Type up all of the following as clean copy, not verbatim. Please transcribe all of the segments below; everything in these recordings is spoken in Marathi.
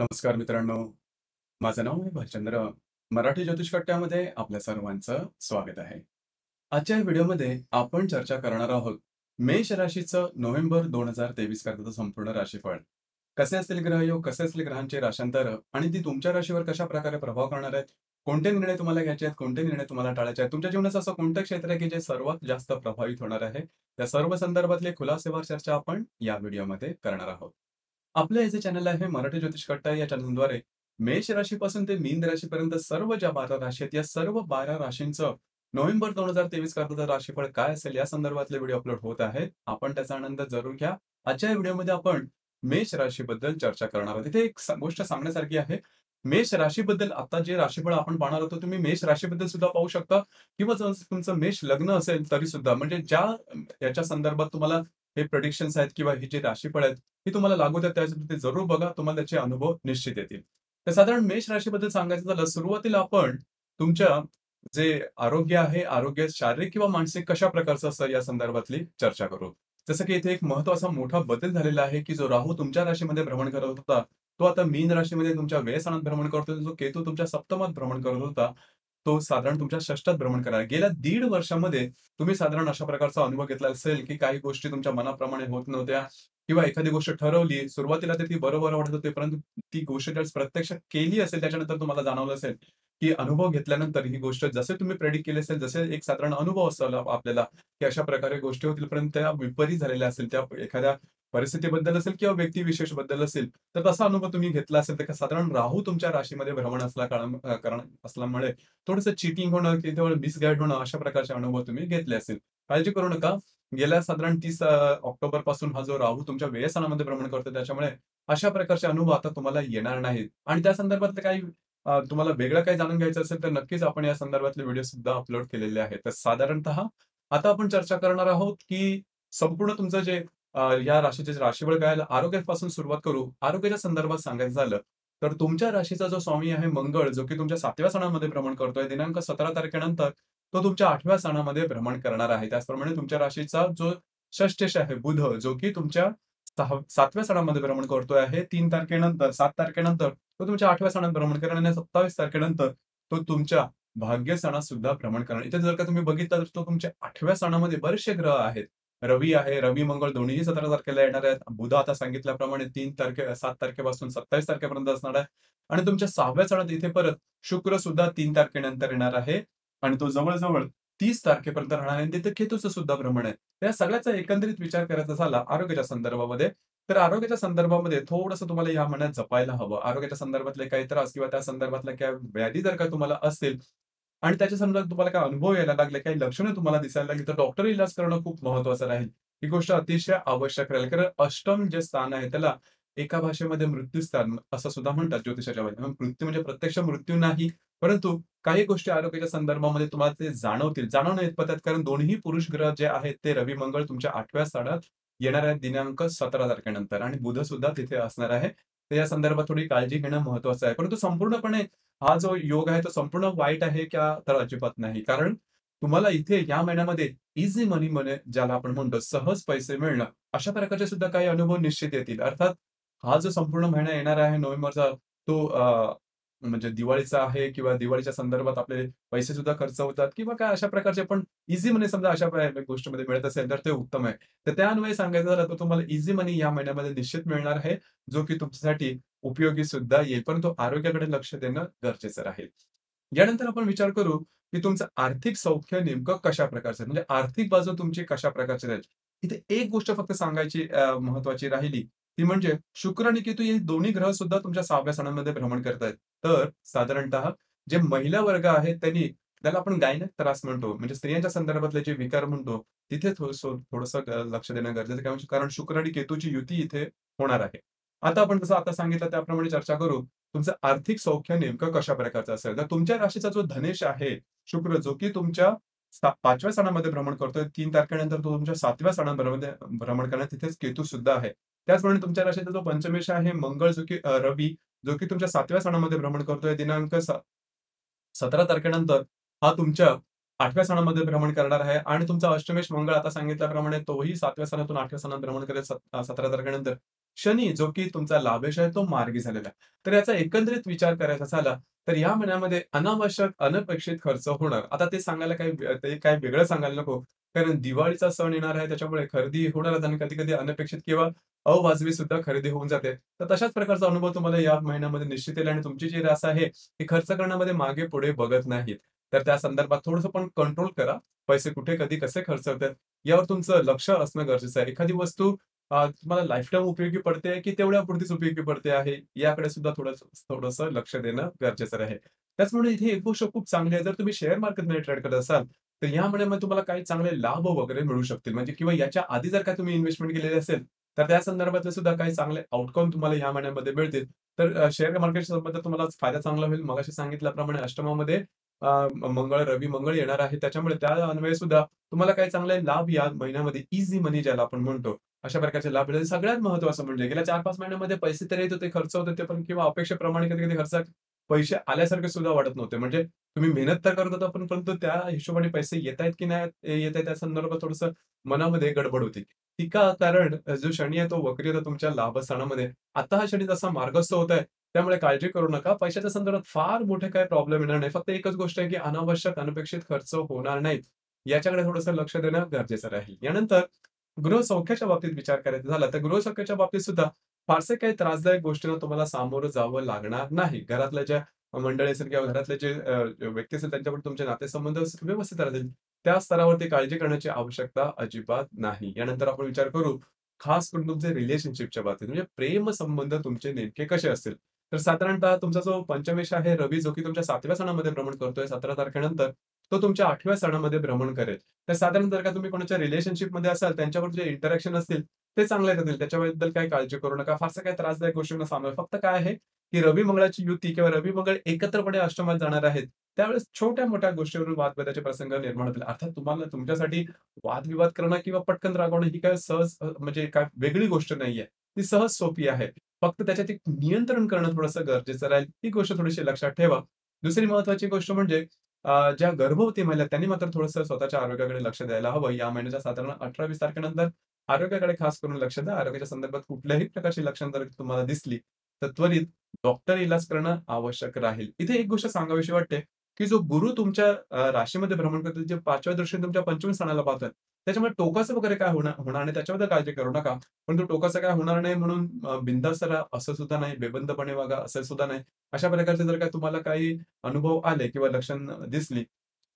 नमस्कार मित्रांनो. माझं नाव आहे भालचंद्र. मराठी ज्योतिष कट्ट्यामध्ये आपल्या सर्वांचं स्वागत आहे. आजच्या या व्हिडिओमध्ये आपण चर्चा करणार आहोत मेष राशीचं नोव्हेंबर 2023 करताचं संपूर्ण राशीफळ. कसे असतील ग्रहयोग, कसे असतील ग्रहांचे राशांतर आणि ती तुमच्या राशीवर कशा प्रकारे प्रभाव करणार आहेत, कोणते निर्णय तुम्हाला घ्यायचे आहेत, कोणते निर्णय तुम्हाला टाळायचे आहेत, तुमच्या जीवनाचं असं कोणतं क्षेत्र आहे की जे सर्वात जास्त प्रभावित होणार आहे, त्या सर्व संदर्भातले खुलासेवार चर्चा आपण या व्हिडिओमध्ये करणार आहोत. आपलं हे जे चॅनल आहे मराठी ज्योतिष कट्टा या चॅनलद्वारे मेष राशीपासून ते मीन राशीपर्यंत सर्व ज्या 12 राशी आहेत, या सर्व 12 राशींचं नोव्हेंबर 2023 करताचं राशीफळ काय असेल या संदर्भातले व्हिडिओ अपलोड होत आहेत. आपण त्याचा आनंद जरूर घ्या. आजच्या या व्हिडिओमध्ये आपण मेष राशीबद्दल चर्चा करणार आहोत. इथे एक गोष्ट सांगण्यासारखी आहे. मेष राशीबद्दल आता जे राशीफळ आपण पाहणार आहोत, तुम्ही मेष राशीबद्दल सुद्धा पाहू शकता किंवा जर तुमचं मेष लग्न असेल तरी सुद्धा म्हणजे ज्या याच्या संदर्भात तुम्हाला हे प्रेडिक्शन्स आहेत किंवा ही जी राशीफळ आहेत, ही तुम्हाला लागू द्या. त्यासाठी ते जरूर बघा. तुम्हाला त्याचे अनुभव निश्चित येतील. तर साधारण मेष राशीबद्दल सांगायचं झालं, सुरुवातीला आपण तुमच्या जे आरोग्य आहे, आरोग्य शारीरिक किंवा मानसिक कशा प्रकारचं असतं या संदर्भातली चर्चा करू. जसं की इथे एक महत्त्वाचा मोठा बदल झालेला आहे, की जो राहू तुमच्या राशीमध्ये भ्रमण करत होता, तो आता मीन राशीमध्ये तुमच्या व्ययस्थानात भ्रमण करतोय. जो केतू तुमच्या सप्तमात भ्रमण करत होता, तो साधारण तुमच्या षष्ठात भ्रमण करणार. गेल्या 1.5 वर्षामध्ये तुम्ही साधारण अशा प्रकारचा अनुभव घेतला असेल, की काही गोष्टी तुमच्या मनाप्रमाणे होत नव्हत्या किंवा एखादी गोष्ट ठरवली, सुरुवातीला तर ती बरोबर वाटत होती, परंतु ती गोष्ट ज्यावेळेस प्रत्यक्षात केली असेल, त्याच्यानंतर तुम्हाला जाणवलं असेल, की अनुभव घेतल्यानंतर ही गोष्ट जसे तुम्ही प्रेडिक्ट केले असेल, जसे एक साधारण अनुभव असेल आपल्याला, की अशा प्रकारे गोष्टी होतील, परंतु त्या विपरीत झालेल्या असेल, त्या एखाद्या परिस्थितीबद्दल असेल किंवा व्यक्तिविशेषबद्दल असेल, तर तसा अनुभव तुम्ही घेतला असेल, तर साधारण राहू तुमच्या राशीमध्ये भ्रमण कारण असल्यामुळे थोडंसं चीटिंग होणं किंवा मिसगाईड होणं अशा प्रकारचे अनुभव तुम्ही घेतले असेल. काळजी करू नका. गेल्या साधारण 30 ऑक्टोबरपासून हा जो राहू तुमच्या व्ययस्थानामध्ये भ्रमण करतो, त्याच्यामुळे अशा प्रकारचे अनुभव आता तुम्हाला येणार नाहीत. आणि त्या संदर्भातलं काही तुम्हाला वेगळं काही जाणून घ्यायचं असेल, तर नक्कीच आपण या संदर्भातले व्हिडिओ सुद्धा अपलोड केलेले आहेत. तर साधारणतः आता आपण चर्चा करणार आहोत, की संपूर्ण तुमचं जे या राशीचे राशीफळ काय आरोग्यापासून सुरुवात करू. आरोग्याच्या संदर्भात सांगायचं झालं, तर तुमच्या राशीचा जो स्वामी आहे मंगळ, जो की तुमच्या 7व्या स्थानामध्ये भ्रमण करतोय. दिनांक 17 तारखेनंतर तो तुमच्या 8व्या स्थानामध्ये भ्रमण करणार आहे. त्याचप्रमाणे तुमच्या राशीचा जो षष्ठेश आहे बुध, जो की तुमच्या 7व्या स्थानामध्ये भ्रमण करतोय आहे. 3 तारखेनंतर 7 तारखेनंतर तो तुमच्या 8व्या स्थानात भ्रमण करणार आणि 27 तारखेनंतर तो तुमच्या भाग्यस्थानात सुद्धा भ्रमण करणार. इथे जर का तुम्ही बघितलं तर तो तुमच्या 8व्या स्थानामध्ये बरेचसे ग्रह आहेत. रवी आहे. रवी, मंगळ दोन्हीही 17 तारखेला येणार आहेत. बुध आता सांगितल्याप्रमाणे 7 तारखेपासून 27 तारखेपर्यंत असणार आहे आणि तुमच्या 6व्या स्थानात इथे परत शुक्र सुद्धा 3 तारखेनंतर येणार आहे आणि तो जवळ-जवळ 30 तारखेपर्यंत राहणार आहे आणि तिथे केतूचं सुद्धा भ्रमण आहे. त्या सगळ्याचा एकंदरीत विचार करायचा झाला आरोग्याच्या संदर्भामध्ये, तर आरोग्याच्या संदर्भामध्ये थोडंसं तुम्हाला या महिन्यात जपायला हवं. आरोग्याच्या संदर्भातले काही त्रास किंवा त्या संदर्भातल्या काही व्याधी जर का तुम्हाला असतील आणि त्याच्या संदर्भात तुम्हाला काही अनुभव यायला लागले, काही लक्षणं तुम्हाला दिसायला लागली, तर डॉक्टरी इलाज करणं खूप महत्त्वाचं राहील. ही गोष्ट अतिशय आवश्यक राहील. कारण अष्टम जे स्थान आहे त्याला एका भाषेमध्ये मृत्यूस्थान असं सुद्धा म्हणतात ज्योतिषाच्या बाबतीत. मृत्यू म्हणजे प्रत्यक्ष मृत्यू नाही, परंतु काही गोष्टी आरोग्याच्या संदर्भामध्ये तुम्हाला ते जाणवतील. जाणवणं येत कारण दोन्ही पुरुष ग्रह जे आहेत ते रवी, मंगळ तुमच्या 8व्या स्थानात येणार आहेत दिनांक 17 तारखेनंतर आणि बुध सुद्धा तिथे असणार आहे. तर या संदर्भात थोडी काळजी घेणं महत्त्वाचं आहे. परंतु संपूर्णपणे हा जो योग आहे तो संपूर्ण वाईट आहे का? तर अजिबात नाही. कारण तुम्हाला इथे या महिन्यामध्ये ईझी मनी ज्याला आपण म्हणतो सहज पैसे मिळणं, अशा प्रकारचे सुद्धा काही अनुभव निश्चित येतील. अर्थात हा जो संपूर्ण महिना येणार आहे नोव्हेंबरचा तो म्हणजे दिवाळीचा आहे किंवा दिवाळीच्या संदर्भात आपले पैसे सुद्धा खर्च होतात किंवा काय अशा प्रकारचे पण ईझी मनी समजा अशा गोष्टीमध्ये मिळत असेल तर ते उत्तम आहे. तर त्यान्वये सांगायचं झालं तर तुम्हाला ईझी मनी या महिन्यामध्ये निश्चित मिळणार आहे, जो की तुमच्यासाठी उपयोगी सुद्धा येईल. परंतु आरोग्याकडे लक्ष देणं गरजेचं राहील. यानंतर आपण विचार करू, की तुमचं आर्थिक सौख्य नेमकं कशा प्रकारचं आहे? म्हणजे आर्थिक बाजू तुमची कशा प्रकारची राहील? इथे एक गोष्ट फक्त सांगायची महत्त्वाची राहिली, ती म्हणजे शुक्र आणि केतू हे दोन्ही ग्रह सुद्धा तुमच्या 6व्या स्थानामध्ये भ्रमण करतायत. तर साधारणतः जे महिला वर्ग आहेत त्यांनी त्याला आपण गायनिक त्रास म्हणतो, म्हणजे स्त्रियांच्या संदर्भातले जे विकार म्हणतो, तिथे थोडंसं लक्ष देणं गरजेचं आहे. कारण शुक्र आणि केतूची युती इथे होणार आहे. आता आपण जसं आता सांगितलं त्याप्रमाणे चर्चा करू. तुमचं आर्थिक सौख्य नेमकं कशा प्रकारचं असेल? तर तुमच्या राशीचा जो धनेश आहे, शुक्र जो की तुमच्या 5व्या स्थानामध्ये भ्रमण करतोय. 3 तारखेनंतर तो तुमच्या 7व्या स्थानामध्ये भ्रमण करणार. तिथेच केतू सुद्धा आहे. त्याचप्रमाणे तुमच्या राशीचा जो पंचमेश आहे, मंगळ जो की रवी जो की तुमच्या 7व्या स्थानामध्ये भ्रमण करतोय. दिनांक 17 तारखेनंतर हा तुमच्या 8व्या स्थानामध्ये भ्रमण करणार आहे आणि तुमचा अष्टमेश मंगळ आता सांगितल्याप्रमाणे तोही 7व्या स्थानातून 8व्या स्थानात भ्रमण करेल 17 तारखेनंतर. शनी जो की तुमचा लाभेश आहे तो मार्गी झालेला आहे. तर याचा एकंदरीत विचार करायचा झाला, तर या महिन्यामध्ये अनावश्यक, अनपेक्षित खर्च होणार. आता ते सांगायला काही ते काही वेगळं सांगायला नको. कारण दिवाळीचा सण येणार आहे त्याच्यामुळे खरेदी होणारच आणि कधी-कधी अनपेक्षित किंवा अवाजवी सुद्धा खरेदी होऊन जाते. तर तशाच प्रकारचा अनुभव तुम्हाला या महिन्यामध्ये निश्चित येईल आणि तुमची जी रास आहे, ती खर्च करण्यामध्ये मागे-पुढे बघत नाहीत. तर त्या संदर्भात थोडंसं पण कंट्रोल करा. पैसे कुठे, कधी, कसे खर्च होतात यावर तुमचं लक्ष असणं गरजेचं आहे. एखादी वस्तू तुम्हाला लाईफटाईम उपयोगी पडते की तेवढ्यापुरतीच उपयोगी पडते आहे, याकडे सुद्धा थोडंसं लक्ष देणं गरजेचं आहे. त्याचमुळे इथे एक गोष्ट खूप चांगली आहे. जर तुम्ही शेअर मार्केटमध्ये ट्रेड करत असाल, तर या महिन्यामध्ये तुम्हाला काही चांगले लाभ वगैरे मिळू शकतील. म्हणजे किंवा याच्या आधी जर का तुम्ही इन्व्हेस्टमेंट केलेली असेल, तर त्या संदर्भातले सुद्धा काही चांगले आउटकम तुम्हाला या महिन्यामध्ये मिळतील. तर शेअर मार्केटच्या संबंधात तुम्हाला फायदा चांगला होईल. मगाशी सांगितल्याप्रमाणे अष्टमामध्ये रवी मंगळ येणार आहे. त्याच्यामुळे त्या अन्वये सुद्धा तुम्हाला काही चांगले लाभ या महिन्यामध्ये ईझी मनी ज्याला आपण म्हणतो, अशा प्रकारचे लाभ मिळतील. सगळ्यात महत्त्वाचं म्हणजे गेल्या 4-5 महिन्यांमध्ये पैसे तर येत होते, खर्च होत होते, पण किंवा अपेक्षेप्रमाणे कधी-कधी खर्चात पैसे आल्यासारखे सुद्धा वाटत नव्हते. म्हणजे तुम्ही मेहनत तर करत होता, पण परंतु त्या हिशोबाने पैसे येतायत की नाही येतायत त्या संदर्भात थोडंसं मनामध्ये गडबड होती. ती का? कारण जो शनी आहे तो वक्री होता तुमच्या लाभस्थानामध्ये. आता हा शनी तसा मार्गस्थ होत आहे. त्यामुळे काळजी करू नका. पैशाच्या संदर्भात फार मोठे काही प्रॉब्लेम येणार नाही. फक्त एकच गोष्ट आहे, की अनावश्यक, अनपेक्षित खर्च होणार नाहीत. याच्याकडे थोडंसं लक्ष देणं गरजेचं राहील. यानंतर गृहसौख्याच्या बाबतीत विचार करायचा झाला, तर गृहसौख्याच्या बाबतीत सुद्धा फारसे काही त्रासदायक गोष्टींना तुम्हाला सामोरं जावं लागणार नाही. घरातल्या ज्या मंडळी असेल किंवा घरातले जे व्यक्ती असेल त्यांच्याकडे तुमचे नातेसंबंध व्यवस्थित राहतील. त्या स्तरावरती काळजी करण्याची आवश्यकता अजिबात नाही. यानंतर आपण विचार करू, खास करून तुमचे रिलेशनशिपच्या बाबतीत म्हणजे प्रेमसंबंध तुमचे नेमके कसे असतील? तर साधारणतः तुमचा जो पंचमेश आहे रवी, जो की तुमच्या 7व्या सणामध्ये भ्रमण करतोय 17 तारखेनंतर, तो तुमच्या 8व्या सणामध्ये भ्रमण करेल. तर साधारण जर का तुम्ही कोणाच्या रिलेशनशिपमध्ये असाल, त्यांच्याबरोबर जे इंटरॅक्शन असतील, ते चांगले राहतील. त्याच्याबद्दल काही काळजी करू नका. फारसं काही त्रासदायक गोष्टींना सामोरं फक्त काय आहे, की रवी-मंगळाची युती किंवा रवी-मंगळ एकत्रपणे अष्टमात जाणार आहेत. त्यावेळेस छोट्या-मोठ्या गोष्टीवरून वादविवादाचे प्रसंग निर्माण होतील. अर्थात तुम्हाला तुमच्यासाठी वादविवाद करणं किंवा पटकन रागवणं ही काय सहज म्हणजे काय वेगळी गोष्ट नाहीये. ती सहज सोपी आहे. फक्त त्याच्यात एक नियंत्रण करणं थोडंसं गरजेचं राहील. ही गोष्ट थोडीशी लक्षात ठेवा. दुसरी महत्त्वाची गोष्ट म्हणजे ज्या गर्भवती महिला आहेत, त्यांनी मात्र थोडंसं स्वतःच्या आरोग्याकडे लक्ष द्यायला हवं. या महिन्याच्या साधारण 18-20 तारखेनंतर आरोग्याकडे खास करून लक्ष द्या. आरोग्याच्या संदर्भात कुठल्याही प्रकारची लक्षणं जर तुम्हाला दिसली, तर त्वरित डॉक्टर इलाज करणं आवश्यक राहील. इथे एक गोष्ट सांगावीशी वाटते, की जो गुरु तुमच्या राशीमध्ये भ्रमण करतो, जे 5व्या दृष्टीने तुमच्या पंचम स्थानाला पाहतोय, त्याच्यामुळे टोकाचं वगैरे काय होणार नाही त्याच्याबद्दल काळजी करू नका. परंतु टोकाचं काय होणार नाही म्हणून बिनधास्त राहा असं सुद्धा नाही, बेबंदपणे वागा असं सुद्धा नाही. अशा प्रकारचे जर का तुम्हाला काही अनुभव आले किंवा लक्षणं दिसली,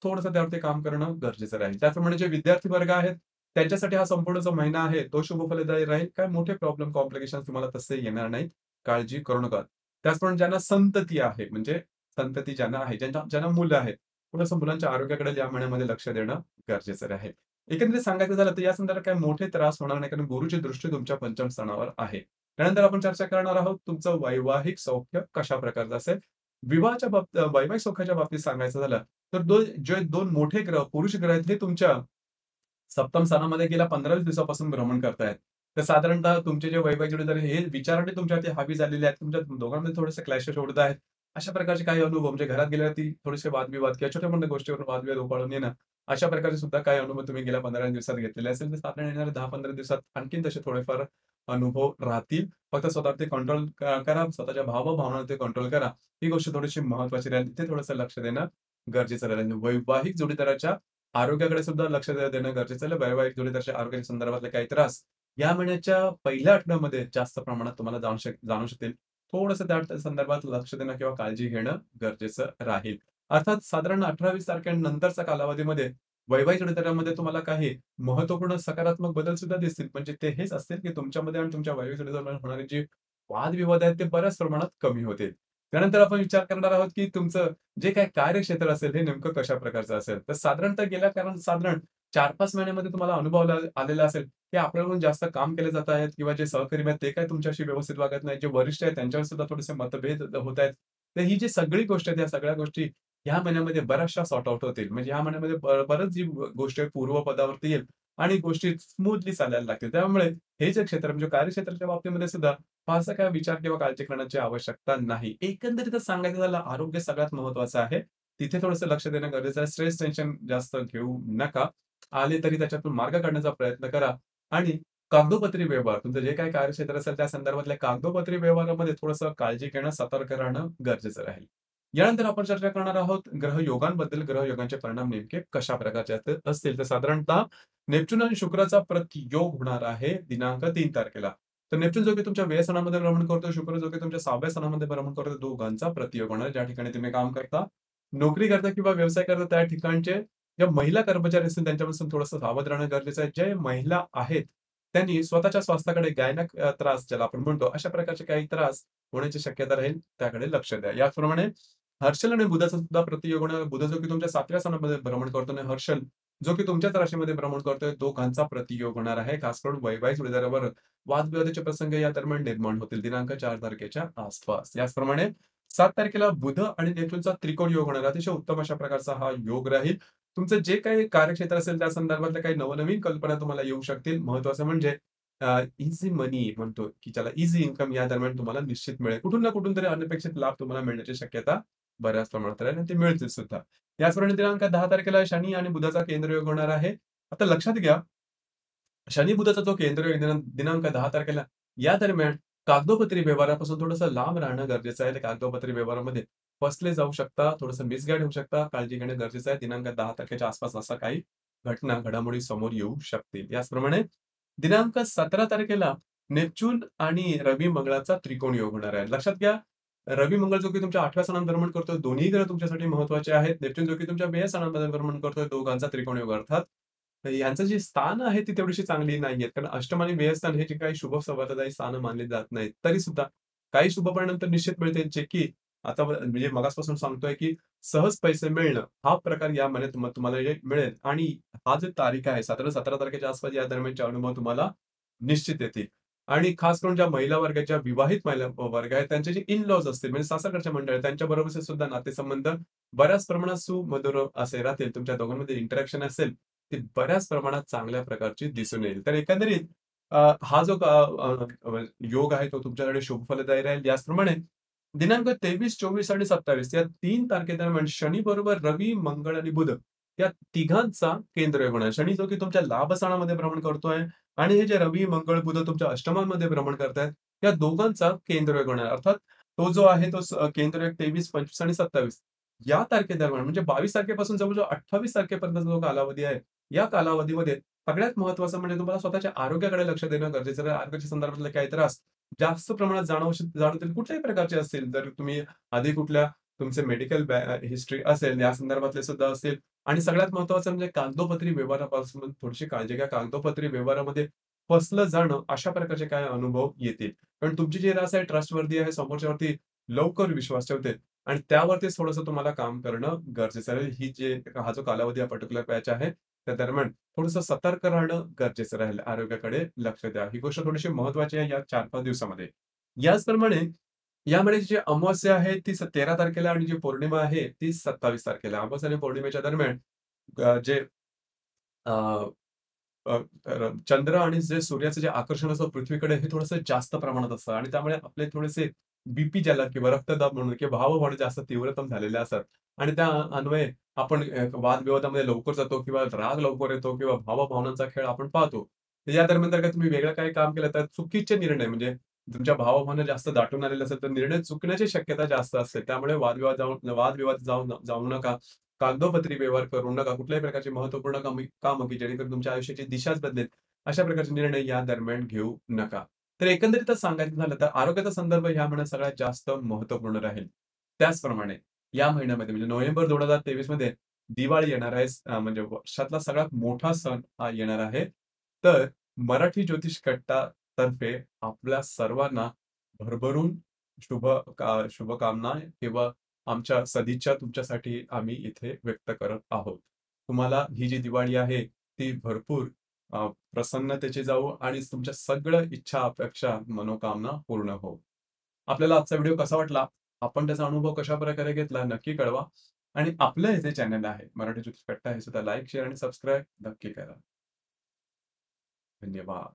थोडंसं त्यावरती काम करणं गरजेचं राहील. त्याचप्रमाणे जे विद्यार्थी वर्ग आहेत, त्यांच्यासाठी हा संपूर्ण जो महिना आहे, तो शुभफलदायी राहील. काय मोठे प्रॉब्लेम, कॉम्प्लिकेशन्स तुम्हाला तसे येणार नाहीत. काळजी करू नका. त्याचप्रमाणे ज्यांना संतती आहे, म्हणजे संतती ज्यांना आहे, ज्यांना मुलं आहेत, थोडंसं मुलांच्या आरोग्याकडे या महिन्यामध्ये लक्ष देणं गरजेचं राहील. एकंदरीत सांगायचं झालं तर या संदर्भात काही मोठे त्रास होणार नाही, कारण गुरुची दृष्टी तुमच्या पंचम स्थानावर आहे. त्यानंतर आपण चर्चा करणार आहोत तुमचं वैवाहिक सौख्य कशा प्रकारचं असेल. वैवाहिक सौख्याच्या बाबतीत सांगायचं झालं, तर जे 2 मोठे ग्रह, पुरुष ग्रह आहेत, हे तुमच्या सप्तम स्थानामध्ये गेल्या 15-20 दिवसापासून भ्रमण करतायत. तर साधारणतः तुमचे जे वैवाहिक जोडीदार हे विचाराने तुमच्यावरती हावी झालेले आहेत. तुमच्या दोघांमध्ये थोडेसे क्लॅशेस होत आहेत. अशा प्रकारचे काही अनुभव म्हणजे घरात गेल्यावरती थोडेसे वादविवाद किंवा छोट्या-मोठ्या गोष्टीवरून वादविवाद उफाळून येणं, अशा प्रकारचे सुद्धा काही अनुभव तुम्ही गेल्या 15 दिवसात घेतलेले असेल, तर साधारण येणाऱ्या 10-15 दिवसात आणखीन तसे थोडेफार अनुभव राहतील. फक्त स्वतःवरती कंट्रोल करा. स्वतःच्या भावभावनावरती कंट्रोल करा. ही गोष्ट थोडीशी महत्त्वाची राहील. तिथे थोडंसं लक्ष देणं गरजेचं राहील. वैवाहिक जोडीदाराच्या आरोग्याकडे सुद्धा लक्ष देणं गरजेचं आहे. वैवाहिक जोडीदाराच्या आरोग्याच्या संदर्भातले काही त्रास या महिन्याच्या पहिल्या आठवड्यामध्ये जास्त प्रमाणात तुम्हाला जाणवू शकतील. थोडंसं त्या संदर्भात लक्ष देणं किंवा काळजी घेणं गरजेचं राहील. अर्थात साधारण 18-20 तारखेनंतरच्या कालावधीमध्ये वैवाहिक जोडीदारामध्ये तुम्हाला काही महत्त्वपूर्ण सकारात्मक बदल सुद्धा दिसतील. म्हणजे ते हेच असतील, की तुमच्यामध्ये आणि तुमच्या वैवाहिक जोडीदारामध्ये होणारे जे वादविवाद आहेत, ते बऱ्याच प्रमाणात कमी होतील. त्यानंतर आपण विचार करणार आहोत, की तुमचं जे काही कार्यक्षेत्र असेल, हे नेमकं कशा प्रकारचं असेल. तर साधारणतः गेल्या कारण साधारण 4-5 महिन्यामध्ये तुम्हाला अनुभव आलेला असेल, की आपल्याकडून जास्त काम केले जात आहेत किंवा जे सहकर्मी आहेत, ते काही तुमच्याशी व्यवस्थित वागत नाहीत. जे वरिष्ठ आहेत, त्यांच्यावर सुद्धा थोडेसे मतभेद होत आहेत. तर ही जी सगळी गोष्ट आहेत, या सगळ्या गोष्टी ह्या महिन्यामध्ये बऱ्याचशा सॉर्ट आउट होतील. म्हणजे ह्या महिन्यामध्ये बरंच जी गोष्ट आहे पूर्वपदावरती येईल आणि गोष्टी स्मूथली चालायला लागतील. त्यामुळे हे जे क्षेत्र म्हणजे कार्यक्षेत्राच्या बाबतीमध्ये सुद्धा फारसा काही विचार किंवा काळजी करण्याची आवश्यकता नाही. एकंदरीतच सांगायचं झालं, आरोग्य सगळ्यात महत्त्वाचं आहे. तिथे थोडंसं लक्ष देणं गरजेचं आहे. स्ट्रेस, टेन्शन जास्त घेऊ नका. आले तरी त्याच्यातून मार्ग काढण्याचा प्रयत्न करा आणि कागदोपत्री व्यवहार, तुमचं जे काही कार्यक्षेत्र असेल त्या संदर्भातल्या कागदोपत्री व्यवहारामध्ये थोडंसं काळजी घेणं, सतर्क राहणं गरजेचं राहील. यानंतर आपण चर्चा करणार आहोत ग्रहयोगांबद्दल. ग्रहयोगांचे परिणाम नेमके कशा प्रकारचे असतील तर साधारणतः नेपच्यून आणि शुक्राचा प्रतियोग होणार आहे दिनांक 3 तारखेला. तर नेपच्यून जो की तुमच्या व्यय स्थानामध्ये भ्रमण करतो, शुक्र जो की तुमच्या 6व्या स्थानामध्ये भ्रमण करतो, दोघांचा प्रतियोग होणार आहे. ज्या ठिकाणी तुम्ही काम करता, नोकरी करता किंवा व्यवसाय करता त्या ठिकाणचे ज्या महिला कर्मचारी असतील त्यांच्यापासून थोडंसं सावध राहणं गरजेचं आहे. जे महिला आहेत त्यांनी स्वतःच्या स्वास्थ्याकडे गायनक त्रास ज्याला आपण म्हणतो, अशा प्रकारचे काही त्रास होण्याची शक्यता राहील, त्याकडे लक्ष द्या. याचप्रमाणे हर्षल आणि बुधाचा सुद्धा प्रतियोग होणार. बुध जो की तुमच्या 7व्या स्थानामध्ये भ्रमण करतो आणि हर्षल जो की तुमच्याच राशीमध्ये भ्रमण करतोय, दोघांचा प्रतियोग होणार आहे. खास करून वैवाहिक जोडीदारावर वादविवादाचे प्रसंग या दरम्यान निर्माण होतील दिनांक 4 तारखेच्या आसपास. याचप्रमाणे 7 तारखेला बुध आणि नेपच्यूनचा त्रिकोण योग होणार आहे. अतिशय उत्तम अशा प्रकारचा हा योग राहील. तुमचं जे काही कार्यक्षेत्र असेल त्या संदर्भातल्या काही नवनवीन कल्पना तुम्हाला येऊ शकतील. महत्त्वाचं म्हणजे ईझी मनी म्हणतो, की ज्याला ईझी इन्कम या दरम्यान तुम्हाला निश्चित मिळेल. कुठून ना कुठून तरी अनपेक्षित लाभ तुम्हाला मिळण्याची शक्यता बऱ्याच प्रमाणात राहील आणि ते मिळतील सुद्धा. याचप्रमाणे दिनांक 10 तारखेला शनी आणि बुधाचा केंद्रयोग होणार आहे. आता लक्षात घ्या, शनी-बुधाचा जो केंद्रयोग दिनांक 10 तारखेला या दरम्यान कागदोपत्री व्यवहारापासून थोडंसं लांब राहणं गरजेचं आहे. त्या कागदोपत्री व्यवहारामध्ये फसले जाऊ शकता, थोडंसं मिसगाईड होऊ शकता. काळजी घेणं गरजेचं आहे. दिनांक 10 तारखेच्या आसपास अशा काही घडामोडी समोर येऊ शकतील. याचप्रमाणे दिनांक 17 तारखेला नेपच्यून आणि रवी-मंगळाचा त्रिकोण योग होणार आहे. लक्षात घ्या, रवी-मंगळ जो की तुमच्या 8व्या स्थानात भ्रमण करतोय, दोन्ही ग्रह तुमच्यासाठी महत्त्वाचे आहेत. नेपच्यून जो की तुमच्या व्यय स्थानामध्ये भ्रमण करतोय, दोघांचा त्रिकोण योग अर्थात यांचं जी स्थान आहे ती तेवढीशी चांगली नाहीयेत. कारण अष्टम आणि व्ययस्थान हे जे काही शुभ संवाददायी स्थानं मानली जात नाहीत. तरी सुद्धा काही शुभ परिणाम तर निश्चित मिळतील, जे की आता म्हणजे मगासपासून सांगतोय, की सहज पैसे मिळणं हा प्रकार या महिन्यात तुम्हाला हे मिळेल आणि हा जो तारीख आहे 17 तारखेच्या आसपास या दरम्यानचे अनुभव तुम्हाला निश्चित येतील. आणि खास करून ज्या महिला वर्गाच्या विवाहित महिला वर्ग आहेत, त्यांचे जे इन लॉज असतील म्हणजे सासरकडच्या मंडळी आहेत, त्यांच्याबरोबरचे सुद्धा नातेसंबंध बऱ्याच प्रमाणात सुमधुर असे राहतील. तुमच्या दोघांमध्ये इंटरॅक्शन असेल, ती बऱ्याच प्रमाणात चांगल्या प्रकारची दिसून येईल. तर एकंदरीत हा जो योग आहे तो तुमच्याकडे शुभफलदायी राहील. याचप्रमाणे दिनांक 23, 24 आणि 27 या 3 तारखेदरम्यान शनी बरोबर रवी, मंगळ आणि बुध या तिघांचा केंद्रयोग होणार आहे. शनी जो की तुमच्या लाभस्थानामध्ये भ्रमण करतोय आणि हे जे रवी, मंगळ, बुध तुमच्या अष्टमामध्ये भ्रमण करतायत, या दोघांचा केंद्रयोग होणार आहे. अर्थात तो जो आहे तो केंद्रयोग 23, 25 आणि 27 या तारखेदरम्यान म्हणजे 22 तारखेपासून जवळ-जवळ 28 तारखेपर्यंतचा जो कालावधी आहे, या कालावधीमध्ये सगळ्यात महत्त्वाचं म्हणजे तुम्हाला स्वतःच्या आरोग्याकडे लक्ष देणं गरजेचं आहे. आरोग्याच्या संदर्भातले काही त्रास जास्त प्रमाणात जाणवतील कुठल्याही प्रकारचे असतील. जर तुम्ही आधी कुठल्या तुमचे मेडिकल हिस्ट्री असेल, या संदर्भातले सुद्धा असतील आणि सगळ्यात महत्त्वाचं म्हणजे कागदोपत्री व्यवहारापासून थोडीशी काळजी घ्या. कागदोपत्री व्यवहारामध्ये फसलं जाणं अशा प्रकारचे काही अनुभव येतील. कारण तुमची जी रास आहे ट्रस्टवर्दी आहे, समोरच्यावरती लवकर विश्वास ठेवते आणि त्यावरतीच थोडंसं तुम्हाला काम करणं गरजेचं आहे. हा जो कालावधी हा पर्टिक्युलर पॅच आहे, त्या दरम्यान थोडंसं सतर्क राहणं गरजेचं राहील. आरोग्याकडे लक्ष द्या. ही गोष्ट थोडीशी महत्त्वाची आहे या 4-5 दिवसामध्ये. याचप्रमाणे या महिन्याची जी अमावास्या आहे ती 13 तारखेला आणि जी पौर्णिमा आहे ती 27 तारखेला. अमावास्या आणि पौर्णिमेच्या दरम्यान जे अ, अ, चंद्र आणि जे सूर्याचं जे आकर्षण असतं पृथ्वीकडे हे थोडंसं जास्त प्रमाणात असतं आणि त्यामुळे आपले थोडेसे बीपी ज्याला किंवा रक्तदाब म्हणून किंवा भाववाढ जास्त तीव्रतम झालेल्या असतात आणि त्या अन्वये आपण वादविवादामध्ये लवकर जातो किंवा राग लवकर येतो किंवा भावभावनांचा खेळ आपण पाहतो. तर या दरम्यान जर का तुम्ही वेगळं काही काम केलं तर चुकीचे निर्णय म्हणजे तुमच्या भावभावना जास्त दाटून आलेले असेल तर निर्णय चुकण्याची शक्यता जास्त असते. त्यामुळे वादविवाद जाऊ जाऊ नका. कागदोपत्री व्यवहार करू नका. कुठल्याही प्रकारची महत्त्वपूर्ण कामं की जेणेकरून तुमच्या आयुष्याची दिशाच बदलेल, अशा प्रकारचे निर्णय या दरम्यान घेऊ नका. तर एकंदरीतच सांगायचं झालं तर आरोग्याचा संदर्भ ह्या महिन्यात सगळ्यात जास्त महत्त्वपूर्ण राहील. त्याचप्रमाणे या महिन्यामध्ये म्हणजे नोव्हेंबर 2023 मध्ये दिवाळी येणार आहे. म्हणजे वर्षातला सगळ्यात मोठा सण हा येणार आहे. तर मराठी ज्योतिष कट्टा तर्फे आपल्या सर्वांना भरभरून शुभकामना किंवा आमच्या सदिच्छा तुमच्यासाठी आम्ही इथे व्यक्त करत आहोत. तुम्हाला ही जी दिवाळी आहे ती भरपूर प्रसन्नतेची जावो आणि तुमच्या सगळ्या इच्छा, अपेक्षा, मनोकामना पूर्ण हो. आपल्याला आजचा व्हिडिओ कसा वाटला? आपण त्याचा अनुभव कशाप्रकारे घेतला नक्की कळवा आणि आपलं हे जे चॅनल आहे मराठी ज्योतिष कट्टा हे सुद्धा लाईक, शेअर आणि सबस्क्राईब नक्की करा. धन्यवाद.